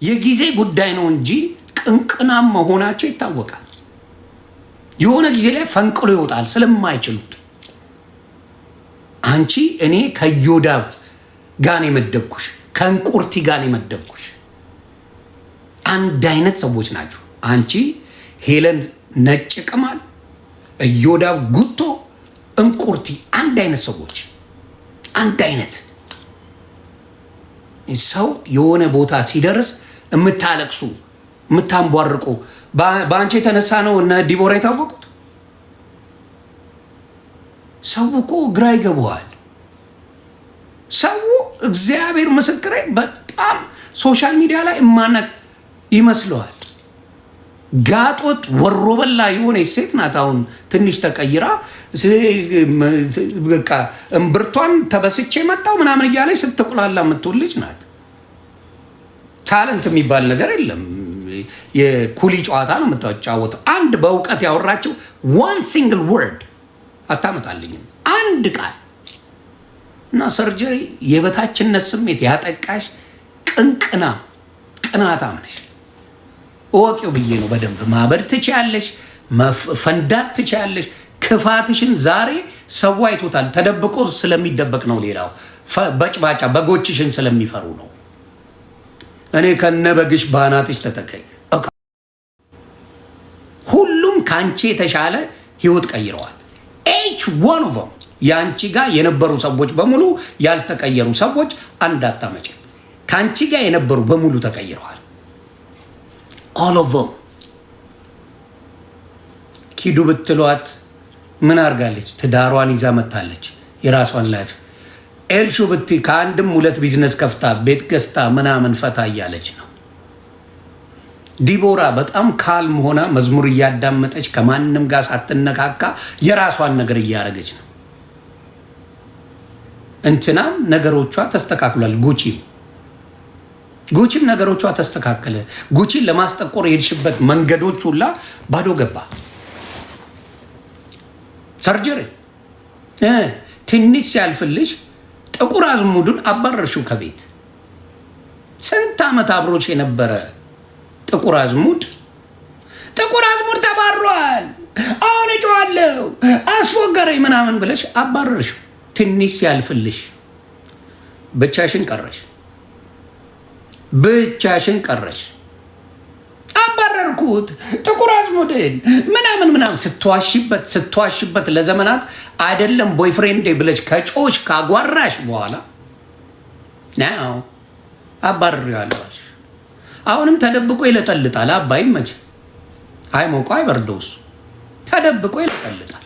የጊዜ ጉዳይ ነው እንጂ ቅንቅናም መሆናቸው ይታወቃል። የሆነ ጊዜ ላይ ፈንቅሎ ይወጣል ስለማይችሉት። አንቺ እኔ ከዮዳብ ጋር የመደብኩሽ ከእንቁርቲ ጋር የመደብኩሽ አንድ አይነት ሰዎች ናቸው። አንቺ ሄለን ነጭ ቅማል፣ እዮዳብ ጉቶ፣ እንቁርቲ አንድ አይነት ሰዎች፣ አንድ አይነት ሰው። የሆነ ቦታ ሲደርስ የምታለቅሱ የምታንቧርቁ በአንቺ የተነሳ ነው እነ ዲቦራ የታወቁት። ሰው እኮ ግራ ይገባዋል። ሰው እግዚአብሔር ምስክሬ በጣም ሶሻል ሚዲያ ላይ እማነቅ ይመስለዋል። ጋጦት ወሮበላ የሆነ ሴት ናት። አሁን ትንሽ ተቀይራ በቃ እምብርቷን ተበስቼ መጣው ምናምን እያለች ስትቁላላ የምትውል ልጅ ናት። ታለንት የሚባል ነገር የለም። የኩሊ ጨዋታ ነው የምታጫወተው። አንድ በእውቀት ያወራችው ዋን ሲንግል ወርድ አታመጣልኝም፣ አንድ ቃል። እና ሰርጀሪ የበታችነት ስሜት ያጠቃሽ ቅናታም ነሽ። እወቂው ብዬ ነው። በደንብ ማበድ ትችያለሽ፣ ፈንዳት ትችያለሽ። ክፋትሽን ዛሬ ሰው አይቶታል። ተደብቆ ስለሚደበቅ ነው። ሌላው በጭባጫ በጎችሽን ስለሚፈሩ ነው። እኔ ከነበግሽ ባናትሽ ተተከይ። ሁሉም ከአንቺ የተሻለ ህይወት ቀይረዋል። ኤች ዋን ኦፍ ዘም የአንቺ ጋር የነበሩ ሰዎች በሙሉ ያልተቀየሩ ሰዎች አንድ አታመጭ። ከአንቺ ጋር የነበሩ በሙሉ ተቀይረዋል። all of them። ኪዱ ብትሏት ምን አርጋለች? ትዳሯን ይዛ መታለች። የራሷን ላይፍ ኤልሹ ብቲ ከአንድም ሁለት ቢዝነስ ከፍታ ቤት ገዝታ ምናምን ፈታ እያለች ነው። ዲቦራ በጣም ካልም ሆና መዝሙር እያዳመጠች ከማንም ጋር ሳትነካካ የራሷን ነገር እያደረገች ነው። እንትናም ነገሮቿ ተስተካክሏል። ጉቺም ነገሮቿ ተስተካከለ። ጉቺን ለማስጠቆር የሄድሽበት መንገዶች ሁላ ባዶ ገባ። ሰርጀሪ ትንሽ ሲያልፍልሽ ጥቁር አዝሙዱን አባረርሽው ከቤት። ስንት ዓመት አብሮች የነበረ ጥቁር አዝሙድ ተባሯል፣ አሁን እጨዋለሁ አስወገረኝ ምናምን ብለሽ አባረርሽው። ትንሽ ሲያልፍልሽ ብቻሽን ቀረሽ። አባረርኩት ጥቁር አዝሙድን ምናምን ስትዋሽበት ለዘመናት አይደለም ቦይፍሬንድ ብለሽ ከጮሽ ካጓራሽ በኋላ ናው አባረርያለሁ። አሁንም ተደብቆ ይለጠልጣል። አባይ መቼ አይሞቀው አይበርደውስ፣ ተደብቆ ይለጠልጣል።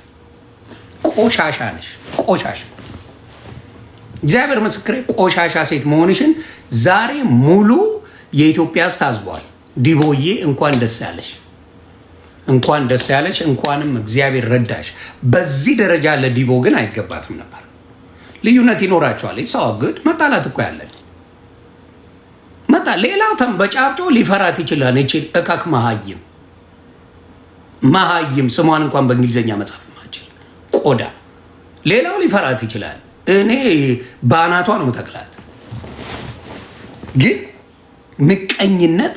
ቆሻሻ ነሽ፣ ቆሻሻ። እግዚአብሔር ምስክሬ፣ ቆሻሻ ሴት መሆንሽን ዛሬ ሙሉ የኢትዮጵያ ሕዝብ ታዝቧል። ዲቦዬ እንኳን ደስ ያለሽ፣ እንኳንም እግዚአብሔር ረዳሽ። በዚህ ደረጃ ለዲቦ ግን አይገባትም ነበር። ልዩነት ይኖራቸዋል። ሰው ግድ መጣላት እኮ ያለን ሌላው ተንበጫጮ ሊፈራት ይችላል። እካክ መሀይም ስሟን እንኳን በእንግሊዝኛ መጻፍ ማችል ቆዳ ሌላው ሊፈራት ይችላል። እኔ በአናቷ ነው ተክላት። ግን ምቀኝነት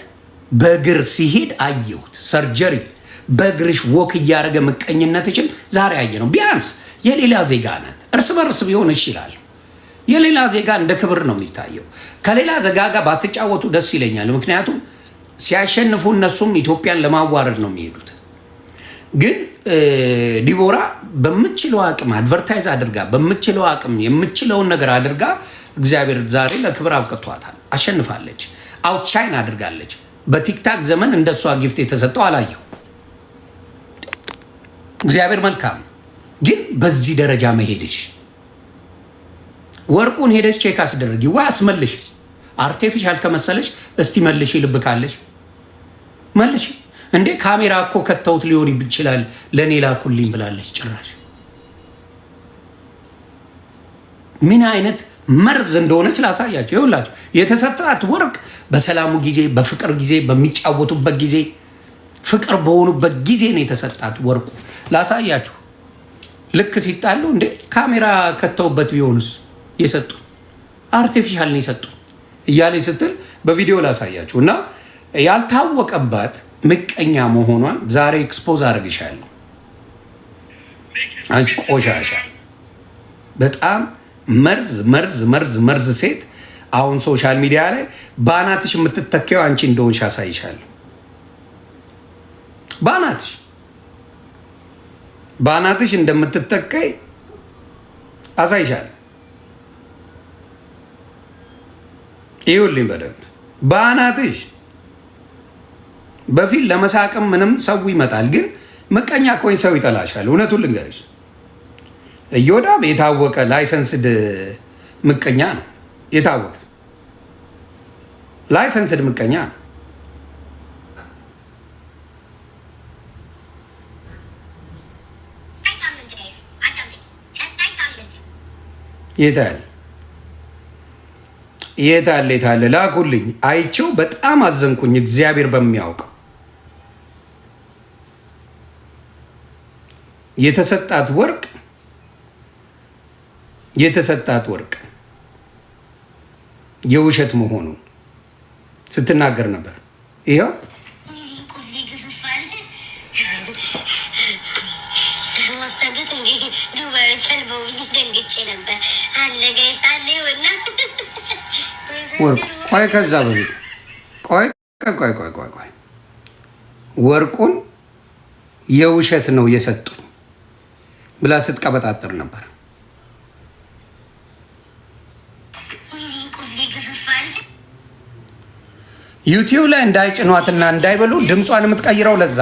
በእግር ሲሄድ አየሁት። ሰርጀሪ በእግርሽ ወክ እያደረገ ምቀኝነትሽን ዛሬ አየ ነው። ቢያንስ የሌላ ዜጋ ናት። እርስ በርስ ቢሆን ይችላል። የሌላ ዜጋ እንደ ክብር ነው የሚታየው። ከሌላ ዜጋ ጋር ባትጫወቱ ደስ ይለኛል። ምክንያቱም ሲያሸንፉ እነሱም ኢትዮጵያን ለማዋረድ ነው የሚሄዱት። ግን ዲቦራ በምችለው አቅም አድቨርታይዝ አድርጋ በምችለው አቅም የምችለውን ነገር አድርጋ እግዚአብሔር ዛሬ ለክብር አብቅቷታል። አሸንፋለች። አውትሻይን አድርጋለች። በቲክታክ ዘመን እንደሷ ጊፍት የተሰጠው አላየው። እግዚአብሔር መልካም። ግን በዚህ ደረጃ መሄድሽ ወርቁን ሄደሽ ቼክ አስደረጊ ወይ አስመልሽ። አርቲፊሻል ከመሰለሽ እስቲ መልሽ፣ ልብ ካለሽ መልሽ። እንዴ ካሜራ እኮ ከተውት ሊሆን ይችላል ለኔ ላኩልኝ ብላለች። ጭራሽ ምን አይነት መርዝ እንደሆነች ላሳያችሁ። ይኸውላችሁ የተሰጣት ወርቅ በሰላሙ ጊዜ፣ በፍቅር ጊዜ፣ በሚጫወቱበት ጊዜ፣ ፍቅር በሆኑበት ጊዜ ነው የተሰጣት ወርቁ። ላሳያችሁ። ልክ ሲጣሉ እንዴ ካሜራ ከተውበት ቢሆንስ የሰጡ አርቲፊሻል ነው የሰጡ እያለች ስትል በቪዲዮ ላሳያችሁ እና ያልታወቀባት ምቀኛ መሆኗን ዛሬ ኤክስፖዝ አድርግሻለሁ። አንቺ ቆሻሻ በጣም መርዝ መርዝ መርዝ መርዝ ሴት አሁን ሶሻል ሚዲያ ላይ ባናትሽ የምትተከው አንቺ እንደሆንሽ አሳይሻለሁ። ባናትሽ እንደምትተከይ አሳይሻለሁ። ይኸውልኝ በደንብ ባናትሽ በፊት ለመሳቅም ምንም ሰው ይመጣል፣ ግን ምቀኛ ኮይን ሰው ይጠላሻል። እውነቱን ልንገርሽ እዮዳብ የታወቀ ላይሰንስድ ምቀኛ ነው። የታወቀ ላይሰንስድ ምቀኛ ነው። የታለ ላኩልኝ። አይቼው በጣም አዘንኩኝ። እግዚአብሔር በሚያውቀው የተሰጣት ወርቅ የውሸት መሆኑን ስትናገር ነበር። ይኸው ወርቁ ቆይ፣ ከዛ በፊት ቆይ ወርቁን የውሸት ነው የሰጡኝ ብላ ስትቀበጣጥር ነበር። ዩቲዩብ ላይ እንዳይጭኗትና እንዳይበሉ ድምጿን የምትቀይረው ለዛ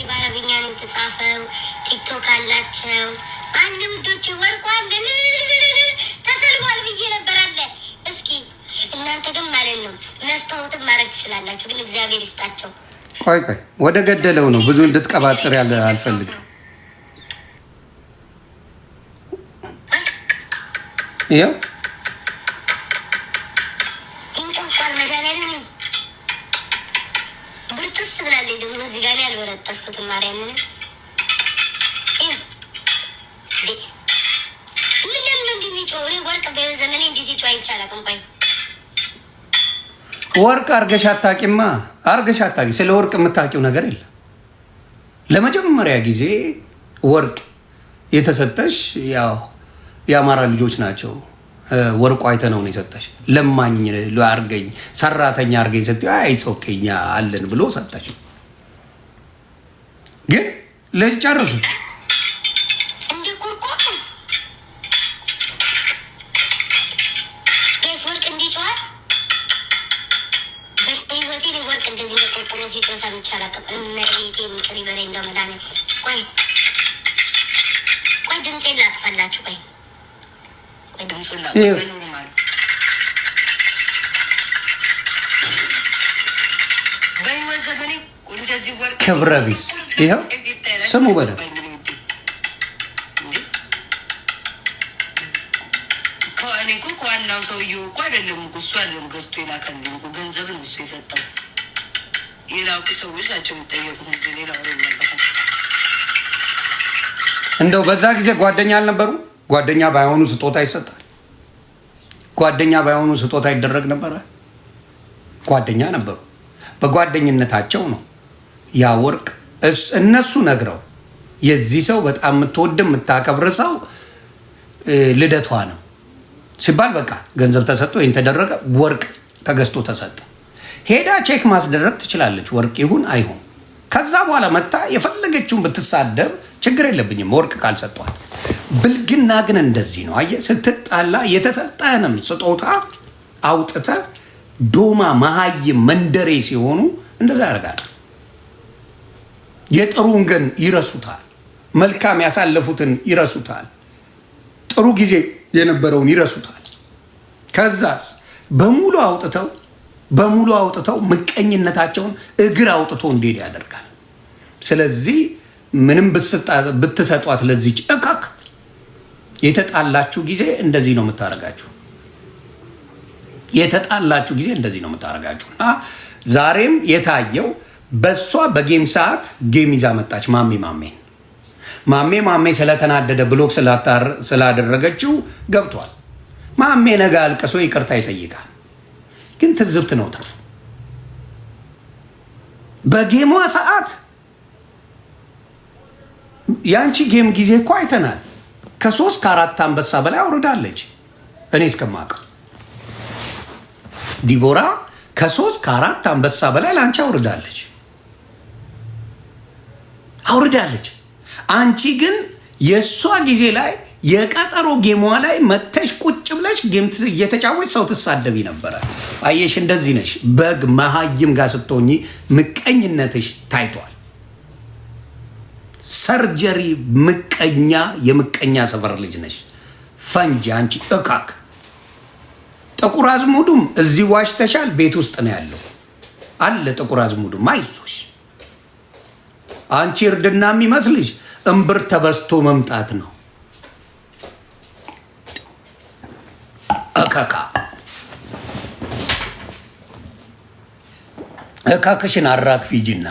በአረብኛ ነው የተጻፈው። ቲክቶክ አላቸው አንድም ዶች ወርቋን ተሰልፏል ብዬ ነበር አለ። እስኪ እናንተ ግን ማለት ነው መስታወትን ማድረግ ትችላላችሁ፣ ግን እግዚአብሔር ይስጣቸው። ቆይ ወደ ገደለው ነው ብዙ እንድትቀባጥር ያለ አልፈልግም። ይኸው ወርቅ አርገሽ አታውቂማ። ስለ ወርቅ የምታውቂው ነገር የለም። ለመጀመሪያ ጊዜ ወርቅ የተሰጠሽ ያው የአማራ ልጆች ናቸው። ወርቁ አይተነው ነው የሰጠሽ። ለማኝ አርገኝ፣ ሰራተኛ አርገኝ ስትይ አይጾከኛ አለን ብሎ ሰጠሽ። ግን ለጨርሱ ክብረ ቢስ ይኸው ስሙ በደንብ ከዋናው ሰውዬው እኮ አይደለም እሱ አይደለም ገዝቶ የላከልኝ እኮ ገንዘብን እሱ የሰጠው የላኩ ሰዎች ናቸው የሚጠየቁት። ሌላ እንደው በዛ ጊዜ ጓደኛ አልነበሩ? ጓደኛ ባይሆኑ ስጦታ ይሰጣል። ጓደኛ ባይሆኑ ስጦታ ይደረግ ነበረ። ጓደኛ ነበሩ። በጓደኝነታቸው ነው ያ ወርቅ እነሱ ነግረው የዚህ ሰው በጣም የምትወድ የምታከብር ሰው ልደቷ ነው ሲባል በቃ ገንዘብ ተሰጥቶ ይህን ተደረገ። ወርቅ ተገዝቶ ተሰጠ። ሄዳ ቼክ ማስደረግ ትችላለች፣ ወርቅ ይሁን አይሁን። ከዛ በኋላ መታ የፈለገችውን ብትሳደብ ችግር የለብኝም ወርቅ ካልሰጧት። ብልግና ግን እንደዚህ ነው። አየህ፣ ስትጣላ የተሰጠህንም ስጦታ አውጥተህ ዶማ መሀይም መንደሬ ሲሆኑ እንደዛ ያደርጋል። የጥሩን ግን ይረሱታል። መልካም ያሳለፉትን ይረሱታል። ጥሩ ጊዜ የነበረውን ይረሱታል። ከዛስ በሙሉ አውጥተው ምቀኝነታቸውን እግር አውጥቶ እንዲሄድ ያደርጋል። ስለዚህ ምንም ብትሰጧት ለዚች እካክ የተጣላችሁ ጊዜ እንደዚህ ነው የምታረጋችሁ። እና ዛሬም የታየው በሷ በጌም ሰዓት ጌም ይዛ መጣች። ማሜ ስለተናደደ ብሎክ ስላደረገችው ገብቷል። ማሜ ነገ አልቅሶ ይቅርታ ይጠይቃል። ግን ትዝብት ነው ትርፉ። በጌሟ ሰዓት ያንቺ ጌም ጊዜ እኮ አይተናል። ከ3 ከ4 አንበሳ በላይ አውርዳለች። እኔ እስከማውቀው ዲቦራ ከ3 ከ4 አንበሳ በላይ ላንቺ አውርዳለች። አንቺ ግን የእሷ ጊዜ ላይ የቀጠሮ ጌሟ ላይ መተሽ ቁጭ ብለሽ ጌም እየተጫወች ሰው ትሳደቢ ነበረ። አየሽ፣ እንደዚህ ነሽ። በግ መሀይም ጋር ስትሆኚ ምቀኝነትሽ ታይቷል። ሰርጀሪ ምቀኛ፣ የምቀኛ ሰፈር ልጅ ነሽ። ፈንጂ አንቺ እካክ። ጥቁር አዝሙዱም እዚህ ዋሽተሻል። ቤት ውስጥ ነው ያለው አለ። ጥቁር አዝሙዱም አይዞሽ። አንቺ እርድና የሚመስልሽ እምብር ተበስቶ መምጣት ነው። እካካ እካክሽን አራግፊ ሂጂና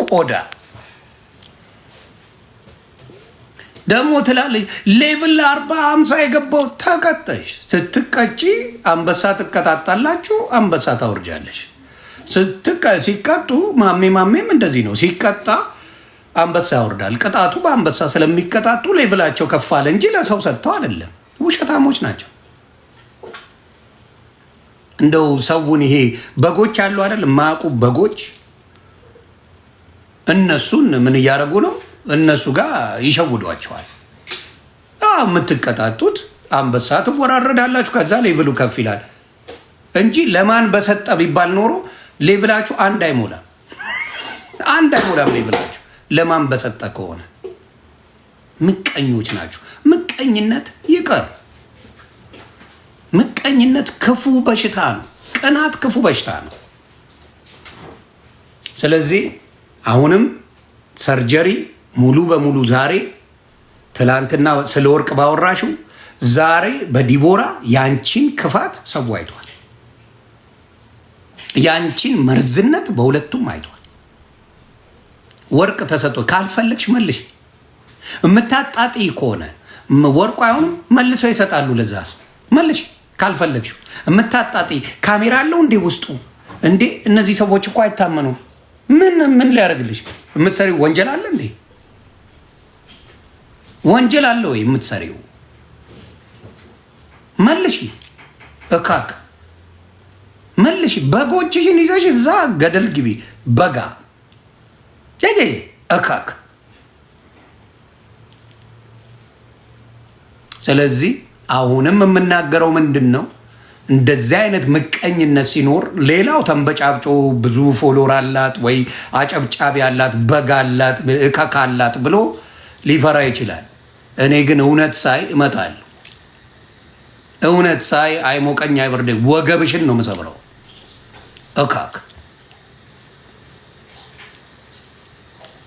ቆዳ ደግሞ ትላለች። ሌቭል 40-50 የገባው ተቀጠሽ። ስትቀጪ አንበሳ ትቀጣጣላችሁ፣ አንበሳ ታወርጃለሽ። ሲቀጡ ማሜም እንደዚህ ነው። ሲቀጣ አንበሳ ያወርዳል። ቅጣቱ በአንበሳ ስለሚቀጣጡ ሌቭላቸው ከፍ አለ እንጂ ለሰው ሰጥተው አይደለም። ውሸታሞች ናቸው። እንደው ሰውን ይሄ በጎች አሉ አይደል? ማቁ በጎች እነሱን ምን እያደረጉ ነው? እነሱ ጋር ይሸውዷቸዋል። የምትቀጣጡት አንበሳ ትወራረዳላችሁ፣ ከዛ ሌቭሉ ከፍ ይላል እንጂ ለማን በሰጠ ቢባል ኖሮ ሌቭላችሁ አንድ አይሞላም ሌቭላችሁ ለማን በሰጠ ከሆነ። ምቀኞች ናችሁ። ምቀኝነት ይቀር። ምቀኝነት ክፉ በሽታ ነው። ቅናት ክፉ በሽታ ነው። ስለዚህ አሁንም ሰርጀሪ ሙሉ በሙሉ ዛሬ፣ ትላንትና ስለ ወርቅ ባወራሽው ዛሬ በዲቦራ ያንቺን ክፋት ሰው አይቷል። ያንቺን መርዝነት በሁለቱም አይቷል። ወርቅ ተሰጥቶ ካልፈለግሽ መልሽ። የምታጣጢ ከሆነ ወርቁ አይሆንም መልሰው ይሰጣሉ። ለዛስ መልሽ ካልፈለግሽ። የምታጣጢ ካሜራ አለው እንዴ ውስጡ? እንዴ እነዚህ ሰዎች እኮ አይታመኑም። ምን ሊያደርግልሽ? የምትሰሪው ወንጀል አለ እንዴ? ወንጀል አለ ወይ የምትሰሪው? መልሽ እካክ መልሽ። በጎችሽን ይዘሽ እዛ ገደል ግቢ። በጋ እካክ። ስለዚህ አሁንም የምናገረው ምንድን ነው? እንደዚህ አይነት ምቀኝነት ሲኖር ሌላው ተንበጫብጮ ብዙ ፎሎር አላት ወይ አጨብጫቢ አላት በጋ አላት እካክ አላት ብሎ ሊፈራ ይችላል። እኔ ግን እውነት ሳይ እመጣለሁ። እውነት ሳይ አይሞቀኝ አይበርደኝ፣ ወገብሽን ነው የምሰብረው። እካክ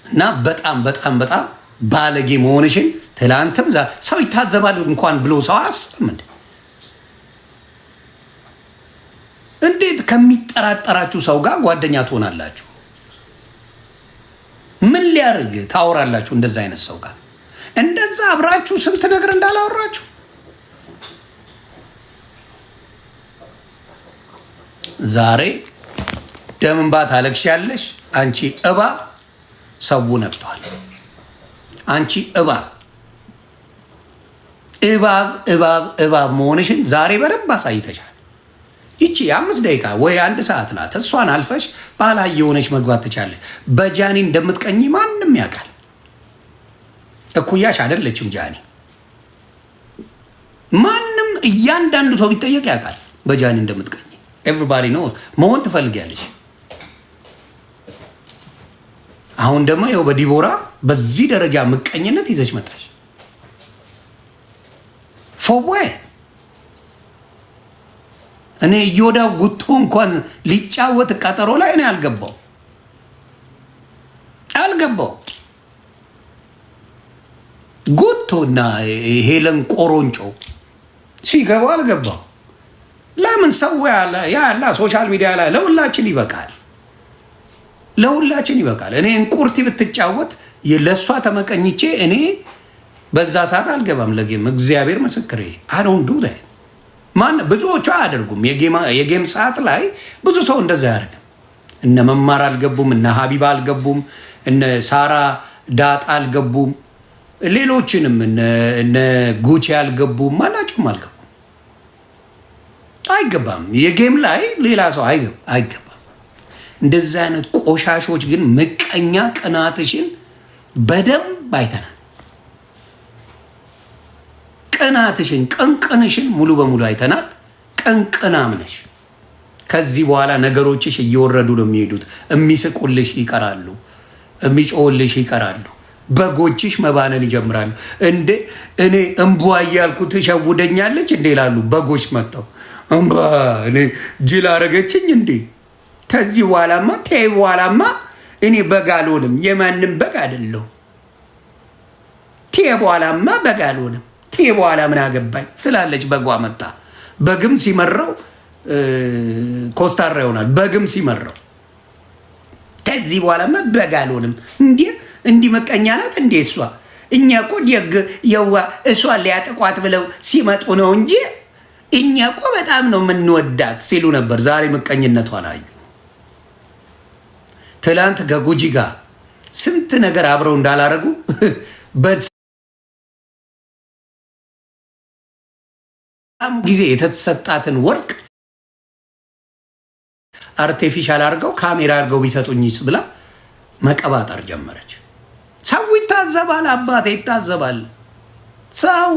እና በጣም በጣም በጣም ባለጌ መሆንሽን ትላንትም ሰው ይታዘባል እንኳን ብሎ ሰው አያስብም እንዴ? እንዴት ከሚጠራጠራችሁ ሰው ጋር ጓደኛ ትሆናላችሁ? ምን ሊያርግ ታወራላችሁ? እንደዛ አይነት ሰው ጋር እንደዛ አብራችሁ ስንት ነገር እንዳላወራችሁ። ዛሬ ደም እንባ ታለቅሻለሽ። አንቺ እባብ፣ ሰው ነቅቷል። አንቺ እባብ መሆንሽን ዛሬ በደንብ አሳይተሻል። ይቺ 5 ደቂቃ ወይ 1 ሰዓት ናት። እሷን አልፈሽ ባላይ የሆነች መግባት ትቻለሽ። በጃኒ እንደምትቀኝ ማንም ያውቃል። እኩያሽ አይደለችም ጃኒ። ማንም እያንዳንዱ ሰው ቢጠየቅ ያውቃል በጃኒ እንደምትቀኝ። ኤቭሪባዲ ኖ መሆን ትፈልጊያለሽ። አሁን ደግሞ ይኸው በዲቦራ በዚህ ደረጃ ምቀኝነት ይዘሽ መጣሽ። ፎቦይ እኔ እዮዳ ጉቶ እንኳን ሊጫወት ቀጠሮ ላይ እኔ አልገባው ጉቶና ሄለን ቆሮንጮ ሲገባው አልገባው። ለምን ሰው ያላ ሶሻል ሚዲያ ላይ ለሁላችን ይበቃል። እኔ እንቁርቲ ብትጫወት ለእሷ ተመቀኝቼ እኔ በዛ ሰዓት አልገባም ለጌም። እግዚአብሔር ምስክሬ አዶን ዱ ላይ ብዙዎቹ አያደርጉም። የጌም ሰዓት ላይ ብዙ ሰው እንደዛ ያደርግም። እነ መማር አልገቡም፣ እነ ሀቢባ አልገቡም፣ እነ ሳራ ዳጣ አልገቡም፣ ሌሎችንም እነ ጉቺ አልገቡም፣ ማናቸውም አልገቡም። አይገባም። የጌም ላይ ሌላ ሰው አይገባም። እንደዚህ አይነት ቆሻሾች ግን ምቀኛ ቅናትሽን በደንብ አይተናል። ቅናትሽን ቅንቅንሽን ሙሉ በሙሉ አይተናል። ቅንቅናም ነሽ። ከዚህ በኋላ ነገሮችሽ እየወረዱ ነው የሚሄዱት። የሚስቁልሽ ይቀራሉ፣ የሚጮውልሽ ይቀራሉ። በጎችሽ መባነን ይጀምራሉ። እንዴ እኔ እምቧ እያልኩ ትሸውደኛለች እንዴ ይላሉ በጎች መጥተው። እምቧ እኔ ጅል አረገችኝ እንዴ። ከዚህ በኋላማ ተይ በኋላማ እኔ በግ አልሆንም፣ የማንም በግ አይደለሁ። ተይ በኋላማ በግ አልሆንም፣ ተይ በኋላ ምን አገባኝ ትላለች በጓ መጣ። በግም ሲመረው ኮስታራ ይሆናል። በግም ሲመረው ከዚህ በኋላማ በግ አልሆንም። እንዲህ መቀኛ ናት እንዴ እሷ? እኛ እኮ የዋ እሷን ሊያጠቋት ብለው ሲመጡ ነው እንጂ እኛ እኮ በጣም ነው የምንወዳት ሲሉ ነበር። ዛሬ ምቀኝነቷን አዩ። ትላንት ከጉጂ ጋር ስንት ነገር አብረው እንዳላረጉ ጊዜ የተሰጣትን ወርቅ አርቲፊሻል አድርገው ካሜራ አድርገው ቢሰጡኝስ ብላ መቀባጠር ጀመረች። ሰው ይታዘባል፣ አባቴ ይታዘባል። ሰው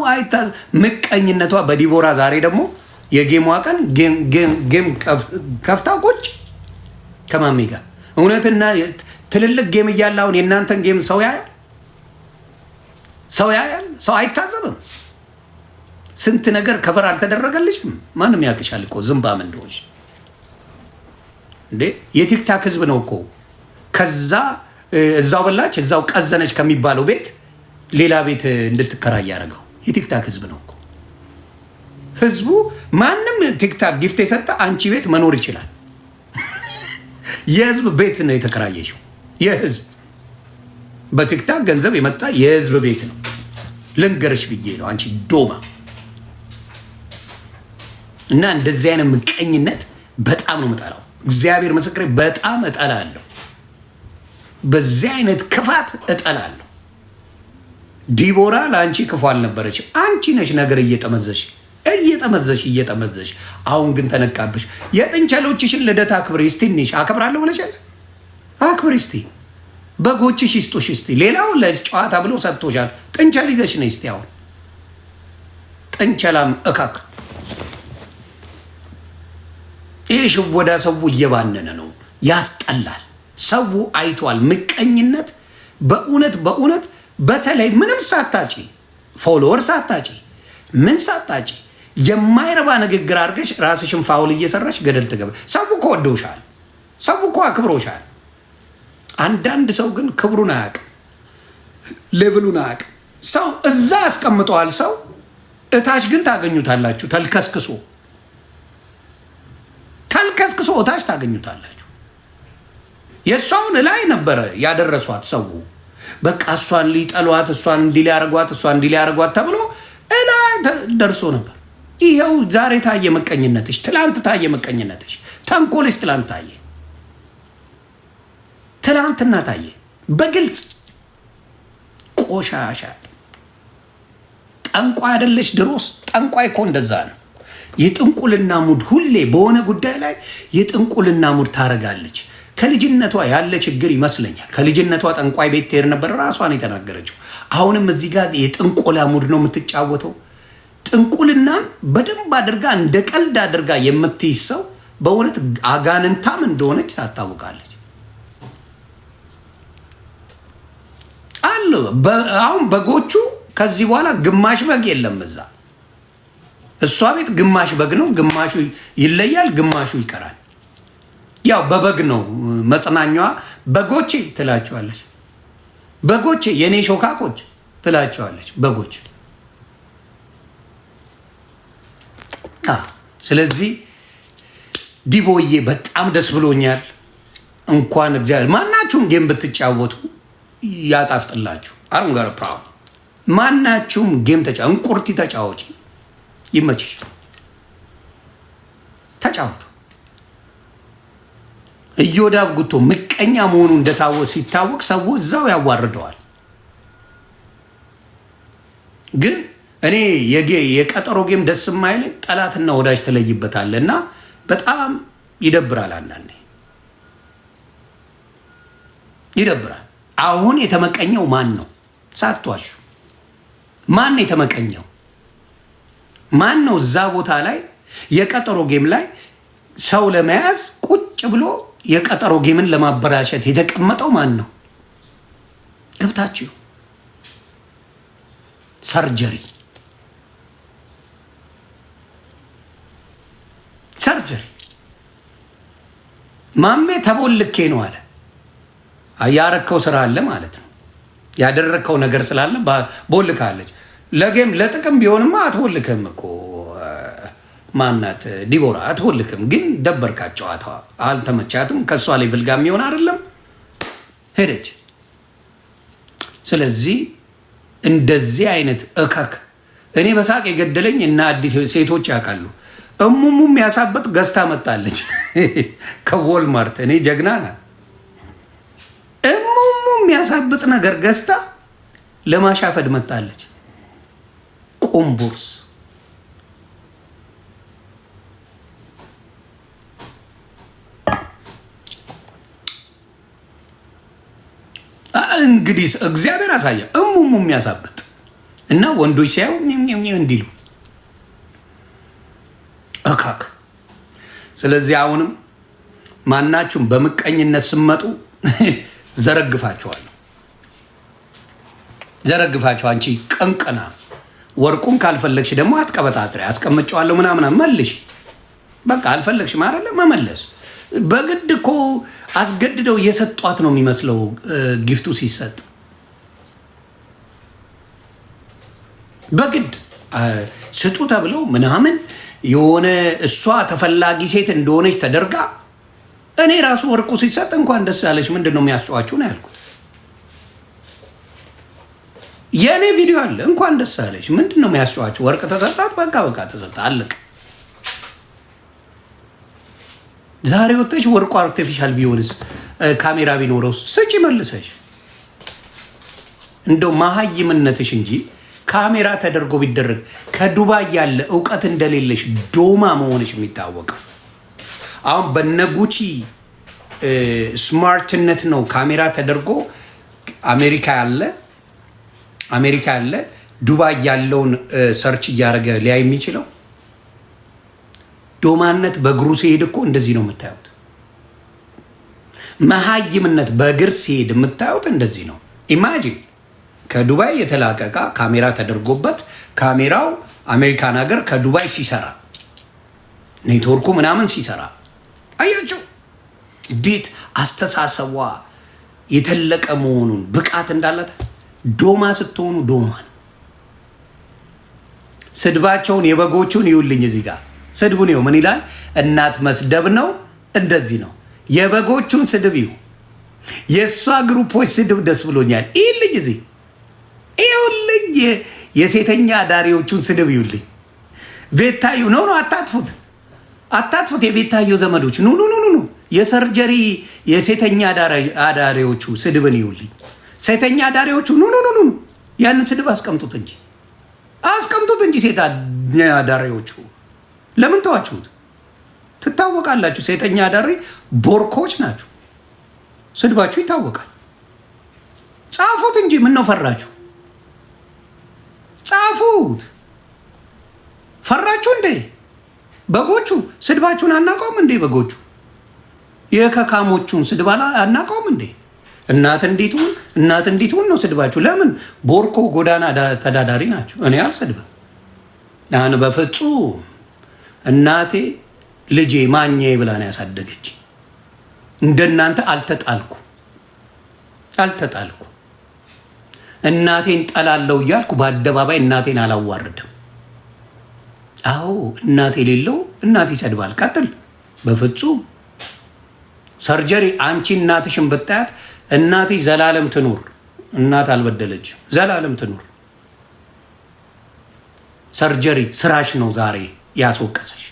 ምቀኝነቷ በዲቦራ ዛሬ ደግሞ የጌሟ ቀን ጌም ከፍታ ቁጭ ከማሜ ጋር እውነትና ትልልቅ ጌም እያለ አሁን የእናንተን ጌም ሰው ያያል? ሰው አይታዘብም። ስንት ነገር ከበር አልተደረገልሽም? ማንም ያቅሻል እኮ ዝምባም እንደሆንሽ እንዴ። የቲክታክ ህዝብ ነው እኮ ከዛ እዛው በላች እዛው ቀዘነች ከሚባለው ቤት ሌላ ቤት እንድትከራይ ያደረገው የቲክታክ ህዝብ ነው እኮ። ህዝቡ ማንም ቲክታክ ጊፍት የሰጠ አንቺ ቤት መኖር ይችላል። የህዝብ ቤት ነው የተከራየሽው። የህዝብ በቲክታክ ገንዘብ የመጣ የህዝብ ቤት ነው። ልንገርሽ ብዬ ነው አንቺ ዶማ። እና እንደዚህ አይነት ምቀኝነት በጣም ነው የምጠላው። እግዚአብሔር ምስክሬ በጣም እጠላለሁ። በዚህ አይነት ክፋት እጠላለሁ። ዲቦራ ለአንቺ ክፉ አልነበረች። አንቺ ነሽ ነገር እየጠመዘሽ አሁን ግን ተነቃብሽ። የጥንቸሎችሽን ልደት አክብሪ እስቲ። ትንሽ አከብራለሁ ብለሻል፣ አክብሪ እስቲ። በጎችሽ ይስጡሽ እስቲ። ሌላው ለጨዋታ ብሎ ሰጥቶሻል። ጥንቸል ይዘሽ ነይ እስቲ። አሁን ጥንቸላም እካክ ይህ ሽወዳ ሰው እየባነነ ነው፣ ያስጠላል። ሰው አይቷል ምቀኝነት። በእውነት በተለይ ምንም ሳታጪ ፎሎወር ሳታጪ ምን ሳታጪ የማይረባ ንግግር አድርገሽ ራስሽን ፋውል እየሰራሽ ገደል ትገባ። ሰው እኮ ወዶሻል፣ ሰው እኮ አክብሮሻል። አንዳንድ ሰው ግን ክብሩን አያውቅም፣ ሌቭሉን አያውቅም። ሰው እዛ ያስቀምጠዋል፣ ሰው እታች ግን ታገኙታላችሁ። ተልከስክሶ እታች ታገኙታላችሁ። የእሷውን ላይ ነበረ ያደረሷት ሰው። በቃ እሷን ሊጠሏት፣ እሷን እንዲህ ሊያረጓት ተብሎ እላይ ደርሶ ነበር። ይኸው ዛሬ ታየ ምቀኝነትሽ፣ ትላንት ታየ ምቀኝነትሽ፣ ተንኮልሽ ትላንትና ታየ በግልጽ። ቆሻሻ ጠንቋይ አይደለሽ? ድሮስ ጠንቋይ እኮ እንደዛ ነው። የጥንቁልና ሙድ ሁሌ በሆነ ጉዳይ ላይ የጥንቁልና ሙድ ታረጋለች። ከልጅነቷ ያለ ችግር ይመስለኛል። ከልጅነቷ ጠንቋይ ቤት ትሄድ ነበር፣ ራሷን የተናገረችው። አሁንም እዚህ ጋር የጥንቆላ ሙድ ነው የምትጫወተው። ጥንቁልናን በደንብ አድርጋ እንደ ቀልድ አድርጋ የምትይዝ ሰው በእውነት አጋንንታም እንደሆነች ታስታውቃለች። አሁን በጎቹ ከዚህ በኋላ ግማሽ በግ የለም እዛ። እሷ ቤት ግማሽ በግ ነው፣ ግማሹ ይለያል፣ ግማሹ ይቀራል። ያው በበግ ነው መጽናኛዋ። በጎቼ ትላቸዋለች፣ በጎቼ የኔ ሾካኮች ትላቸዋለች። በጎች ስለዚህ ዲቦዬ በጣም ደስ ብሎኛል። እንኳን እግዚአብሔር ማናችሁም ጌም ብትጫወቱ ያጣፍጥላችሁ። አረንጋር ፕራው ማናችሁም ጌም እንቁርቲ ተጫወች፣ ይመችሽ፣ ተጫወቱ። ኢዮዳብ ጉቶ ምቀኛ መሆኑ ሲታወቅ ሰው እዛው ያዋርደዋል። ግን እኔ የቀጠሮ ጌም ደስ የማይለኝ ጠላትና ወዳጅ ትለይበታለህ እና በጣም ይደብራል። አንዳንዴ ይደብራል። አሁን የተመቀኘው ማን ነው? ሳትዋሹ ማን የተመቀኘው? ማን ነው እዛ ቦታ ላይ የቀጠሮ ጌም ላይ ሰው ለመያዝ ቁጭ ብሎ የቀጠሮ ጌምን ለማበላሸት የተቀመጠው ማን ነው? ገብታችሁ ሰርጀሪ ማሜ ተቦልኬ ነው አለ። ያረከው ስራ አለ ማለት ነው። ያደረከው ነገር ስላለ ቦልካለች። ለጌም ለጥቅም ቢሆንማ አትቦልክም እኮ ማናት ዲቦራ አትቦልክም። ግን ደበርካት፣ ጨዋታዋ አልተመቻትም። ከእሷ ሌቭል ጋር የሚሆን አይደለም፣ ሄደች። ስለዚህ እንደዚህ አይነት እከክ እኔ በሳቅ የገደለኝ እና አዲስ ሴቶች ያውቃሉ። እሙሙም ያሳበጥ ገዝታ መጣለች ከዎልማርት። እኔ ጀግና ናት። እሙሙም ያሳብጥ ነገር ገዝታ ለማሻፈድ መጣለች። ቁምቡርስ እንግዲህ እግዚአብሔር አሳየ። እሙሙ የሚያሳብጥ እና ወንዶች ሲያዩ እንዲሉ እካክ። ስለዚህ አሁንም ማናችሁም በምቀኝነት ስመጡ ዘረግፋችኋለሁ። አንቺ ቀንቀና ወርቁን ካልፈለግሽ ደግሞ አትቀበጣጥሪ። አስቀምጨዋለሁ ምናምን መልሽ። በቃ አልፈለግሽም አይደለ መመለስ። በግድ እኮ አስገድደው እየሰጧት ነው የሚመስለው። ጊፍቱ ሲሰጥ በግድ ስጡ ተብለው ምናምን የሆነ እሷ ተፈላጊ ሴት እንደሆነች ተደርጋ። እኔ ራሱ ወርቁ ሲሰጥ እንኳን ደስ ያለች ምንድን ነው የሚያስጨዋችሁ ነው ያልኩት። የእኔ ቪዲዮ አለ እንኳን ደስ ያለች ምንድን ነው የሚያስጨዋችሁ? ወርቅ ተሰጣት፣ በቃ ተሰጣ፣ አለቅ። ዛሬ ወጥተሽ ወርቁ አርቲፊሻል ቢሆንስ ካሜራ ቢኖረው ስጪ መልሰሽ። እንደው መሀይምነትሽ እንጂ ካሜራ ተደርጎ ቢደረግ ከዱባይ ያለ እውቀት እንደሌለሽ ዶማ መሆንሽ የሚታወቀው። አሁን በነጉቺ ስማርትነት ነው ካሜራ ተደርጎ አሜሪካ ያለ ዱባይ ያለውን ሰርች እያደረገ ሊያይ የሚችለው። ዶማነት በእግሩ ሲሄድ እኮ እንደዚህ ነው የምታዩት። መሀይምነት በእግር ሲሄድ የምታዩት እንደዚህ ነው። ኢማጂን ከዱባይ የተላቀቃ ካሜራ ተደርጎበት ካሜራው አሜሪካን ሀገር ከዱባይ ሲሰራ ኔትወርኩ ምናምን ሲሰራ አያቸው። እንዴት አስተሳሰቧ የተለቀ መሆኑን ብቃት እንዳላት። ዶማ ስትሆኑ ዶማ ስድባቸውን የበጎቹን ይውልኝ። እዚህ ጋር ስድቡን ይው ምን ይላል? እናት መስደብ ነው። እንደዚህ ነው። የበጎቹን ስድብ ይው። የእሷ ግሩፖች ስድብ ደስ ብሎኛል። ይልኝ እዚህ ይውልኝ። የሴተኛ አዳሪዎቹን ስድብ ይውልኝ። ቤታዩ ነው አታጥፉት። የቤታዩ ዘመዶች ኑ የሰርጀሪ የሴተኛ አዳሪዎቹ ስድብን ይውልኝ። ሴተኛ አዳሪዎቹ ኑ ያንን ስድብ አስቀምጡት እንጂ ሴተኛ አዳሪዎቹ ለምን ተዋችሁት? ትታወቃላችሁ። ሴተኛ አዳሪ ቦርኮች ናችሁ። ስድባችሁ ይታወቃል። ጻፉት እንጂ ምን ነው ፈራችሁ? ጻፉት። ፈራችሁ እንዴ? በጎቹ ስድባችሁን አናውቀውም እንዴ? በጎቹ የከካሞቹን ስድብ አናውቀውም እንዴ? እናት እንዲትሁን ነው ስድባችሁ። ለምን? ቦርኮ ጎዳና ተዳዳሪ ናቸው። እኔ አልሰድብም። ያን በፍጹም እናቴ ልጄ ማኛዬ ብላ ነው ያሳደገች። እንደናንተ አልተጣልኩ። እናቴን ጠላለው እያልኩ በአደባባይ እናቴን አላዋርድም። አዎ እናቴ የሌለው እናቴ ይሰድባል። ቀጥል። በፍጹም ሰርጀሪ አንቺ እናትሽን ብታያት እናቴ ዘላለም ትኑር። እናት አልበደለች፣ ዘላለም ትኑር። ሰርጀሪ ስራሽ ነው ዛሬ ያስወቀሰሽ።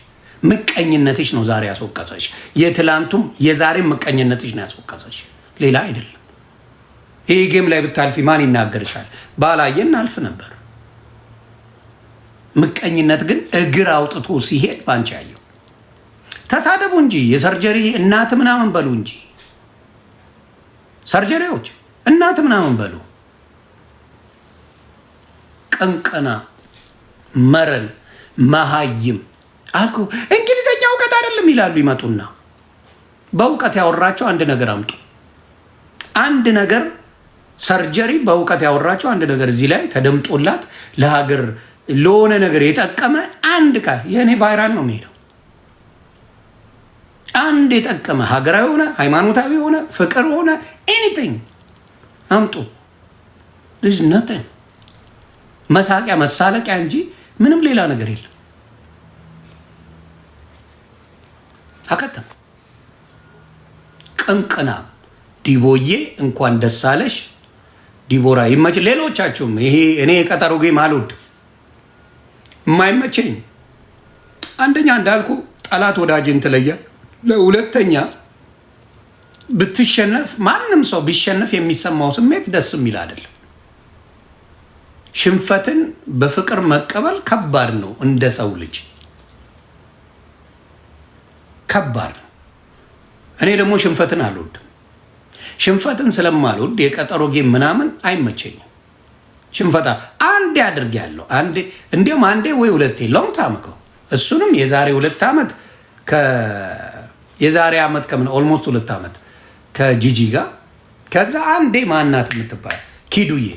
ምቀኝነትሽ ነው ዛሬ ያስወቀሰሽ። የትላንቱም የዛሬም ምቀኝነትሽ ነው ያስወቀሰሽ፣ ሌላ አይደለም። ይህ ጌም ላይ ብታልፊ ማን ይናገርሻል? ባላየን አልፍ ነበር። ምቀኝነት ግን እግር አውጥቶ ሲሄድ ባንቺ ያየው። ተሳደቡ እንጂ የሰርጀሪ እናት ምናምን በሉ እንጂ ሰርጀሪዎች እናት ምናምን በሉ። ቀንቀና መረን መሃይም አልኩ። እንግሊዘኛ እውቀት አይደለም ይላሉ። ይመጡና በእውቀት ያወራቸው አንድ ነገር አምጡ። አንድ ነገር ሰርጀሪ በእውቀት ያወራቸው አንድ ነገር እዚህ ላይ ተደምጦላት ለሀገር ለሆነ ነገር የጠቀመ አንድ ቃል የእኔ ቫይራል ነው የሚሄደው። አንድ የጠቀመ ሀገራዊ ሆነ ሃይማኖታዊ ሆነ ፍቅር ሆነ ኤኒቲንግ አምጡ። ልጅ ነተን መሳቂያ መሳለቂያ እንጂ ምንም ሌላ ነገር የለም። አከተም ቅንቅና ዲቦዬ እንኳን ደስ አለሽ። ዲቦራ ይመች። ሌሎቻችሁም ይሄ እኔ የቀጠሮ ጌም አልወድም። የማይመቸኝ አንደኛ እንዳልኩ ጠላት ወዳጅን ትለያ። ለሁለተኛ ብትሸነፍ ማንም ሰው ቢሸነፍ የሚሰማው ስሜት ደስ የሚል አይደለም። ሽንፈትን በፍቅር መቀበል ከባድ ነው። እንደ ሰው ልጅ ከባድ ነው። እኔ ደግሞ ሽንፈትን አልወድም። ሽንፈትን ስለማልወድ የቀጠሮ ጌም ምናምን አይመቸኝም። ሽንፈታ አንዴ አድርጌያለሁ። አንዴ እንዲያውም አንዴ ወይ ሁለቴ ሎንግ ታይም እኮ እሱንም የዛሬ 2 ዓመት የዛሬ ዓመት ከምን ኦልሞስት 2 ዓመት ከጂጂ ጋር ከዛ አንዴ ማናት የምትባል ኪዱዬ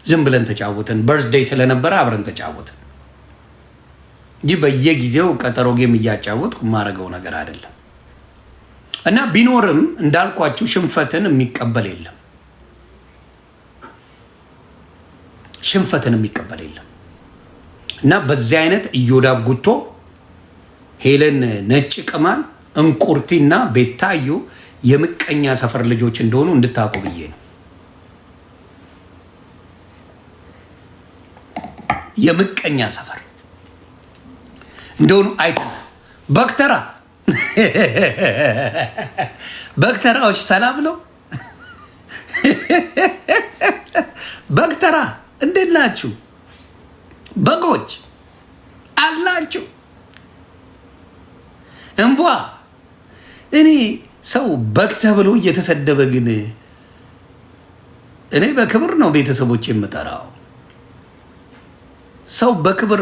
ዝም ብለን ተጫወትን። በርዝዴይ ስለነበረ አብረን ተጫወትን እንጂ በየጊዜው ቀጠሮ ጌም እያጫወትኩ የማደርገው ነገር አይደለም። እና ቢኖርም እንዳልኳችሁ ሽንፈትን የሚቀበል የለም። ሽንፈትን የሚቀበል የለም። እና በዚህ አይነት እዮዳብ ጉቶ፣ ሄለን ነጭ ቅማል፣ እንቁርቲና ቤታዩ የምቀኛ ሰፈር ልጆች እንደሆኑ እንድታውቁ ብዬ ነው። የምቀኛ ሰፈር እንደሆኑ አይተናል። በክተራ በክተራዎች ሰላም ነው። በክተራ እንዴት ናችሁ? በጎች አላችሁ? እንቧ እኔ ሰው በግ ተብሎ እየተሰደበ ግን እኔ በክብር ነው ቤተሰቦች የምጠራው። ሰው በክብር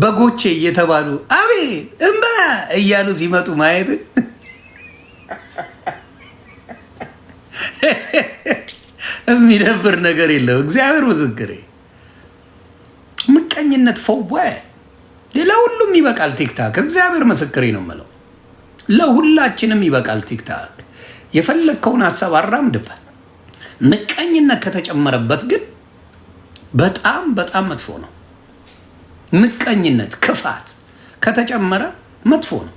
በጎቼ እየተባሉ አቤት እንባ እያሉ ሲመጡ ማየት የሚደብር ነገር የለው። እግዚአብሔር ምስክሬ። ምቀኝነት ፈወ ለሁሉም ይበቃል። ቲክታክ እግዚአብሔር ምስክሬ ነው የምለው፣ ለሁላችንም ይበቃል ቲክታክ። የፈለግከውን ሀሳብ አራምድበት። ምቀኝነት ከተጨመረበት ግን በጣም በጣም መጥፎ ነው። ምቀኝነት ክፋት ከተጨመረ መጥፎ ነው።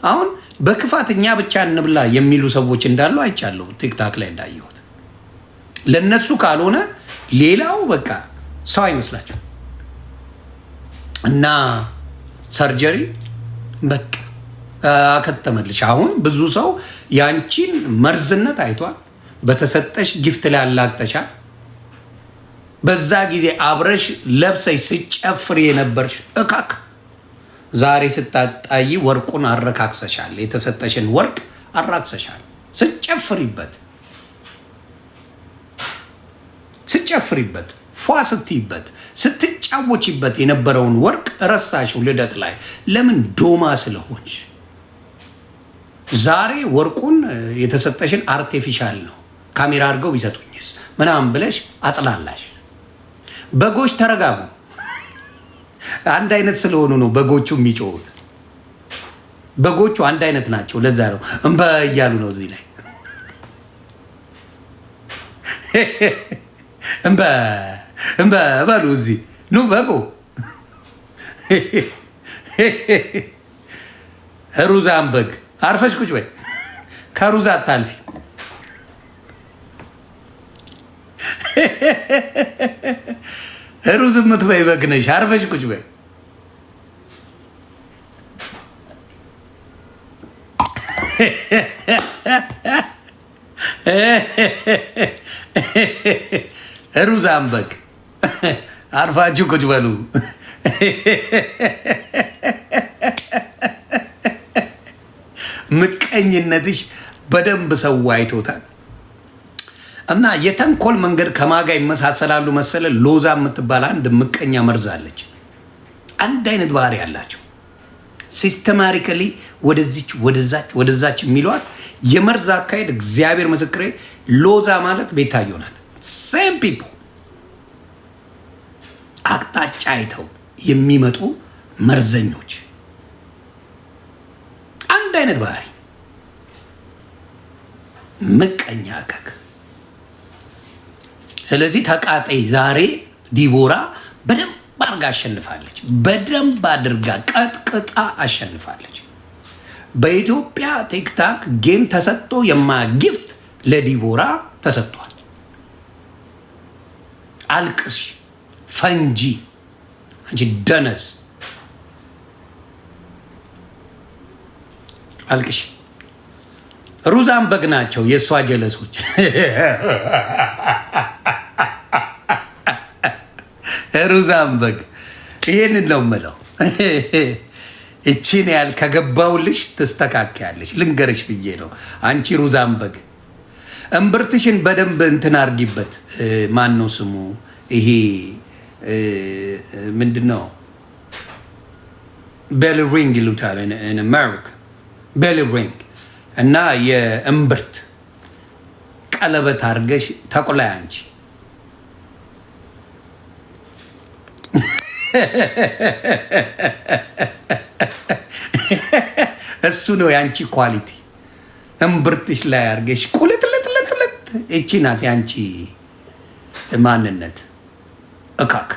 አሁን በክፋት እኛ ብቻ እንብላ የሚሉ ሰዎች እንዳሉ አይቻለሁ ቲክታክ ላይ እንዳየሁት። ለነሱ ካልሆነ ሌላው በቃ ሰው አይመስላቸው እና ሰርጀሪ በቃ አከተመልሽ። አሁን ብዙ ሰው ያንቺን መርዝነት አይቷል። በተሰጠሽ ጊፍት ላይ አላግጠሻል። በዛ ጊዜ አብረሽ ለብሰሽ ስጨፍር የነበርሽ እካክ ዛሬ ስታጣይ ወርቁን አረካክሰሻል። የተሰጠሽን ወርቅ አራክሰሻል። ስጨፍሪበት ፏ ስትይበት ስትጫወቺበት የነበረውን ወርቅ ረሳሽው ልደት ላይ። ለምን? ዶማ ስለሆንሽ። ዛሬ ወርቁን የተሰጠሽን አርቴፊሻል ነው ካሜራ አድርገው ቢሰጡኝስ ምናምን ብለሽ አጥላላሽ። በጎች ተረጋጉ። አንድ አይነት ስለሆኑ ነው በጎቹ የሚጮሁት። በጎቹ አንድ አይነት ናቸው። ለዛ ነው እንበ እያሉ ነው እዚህ ላይ እንበ በሉ። እዚህ ኑ በጎ ሩዛን በግ አርፈሽ ቁጭ በይ። ከሩዛ አታልፊ። ሩዝ የምትበይ በግ ነሽ። አርፈሽ ቁጭ በይ። ሩዝ አንበግ አርፋችሁ ቁጭ በሉ። ምቀኝነትሽ በደንብ ሰው አይቶታል። እና የተንኮል መንገድ ከማጋ ይመሳሰላሉ መሰለ። ሎዛ የምትባል አንድ ምቀኛ መርዛለች። አንድ አይነት ባህሪ ያላቸው ሲስተማቲካሊ ወደዛች የሚሏት የመርዝ አካሄድ እግዚአብሔር ምስክሬ። ሎዛ ማለት ቤታዮ ናት። ሴም ፒፕል አቅጣጫ አይተው የሚመጡ መርዘኞች፣ አንድ አይነት ባህሪ፣ ምቀኛ አከክ። ስለዚህ ተቃጠይ። ዛሬ ዲቦራ በደንብ አድርጋ አሸንፋለች። በደንብ አድርጋ ቀጥቅጣ አሸንፋለች። በኢትዮጵያ ቲክታክ ጌም ተሰጥቶ ጊፍት ለዲቦራ ተሰጥቷል። አልቅሽ ፈንጂ፣ አንቺ ደነስ አልቅሽ። ሩዝ አንበግ ናቸው የእሷ ጀለሶች። ሩዝ አንበግ ይሄንን ነው የምለው። እቺን ያህል ከገባውልሽ ትስተካከያለሽ። ልንገርሽ ብዬ ነው። አንቺ ሩዝ አንበግ እምብርትሽን በደንብ እንትን አርጊበት። ማን ነው ስሙ? ይሄ ምንድን ነው? ቤሊ ሪንግ ይሉታል አሜሪካ። ቤሊ ሪንግ እና የእምብርት ቀለበት አርገሽ ተቆላይ አንቺ። እሱ ነው የአንቺ ኳሊቲ። እምብርትሽ ላይ አርገሽ ቁልጥልጥልጥልጥ። እቺ ናት የአንቺ ማንነት። እካክ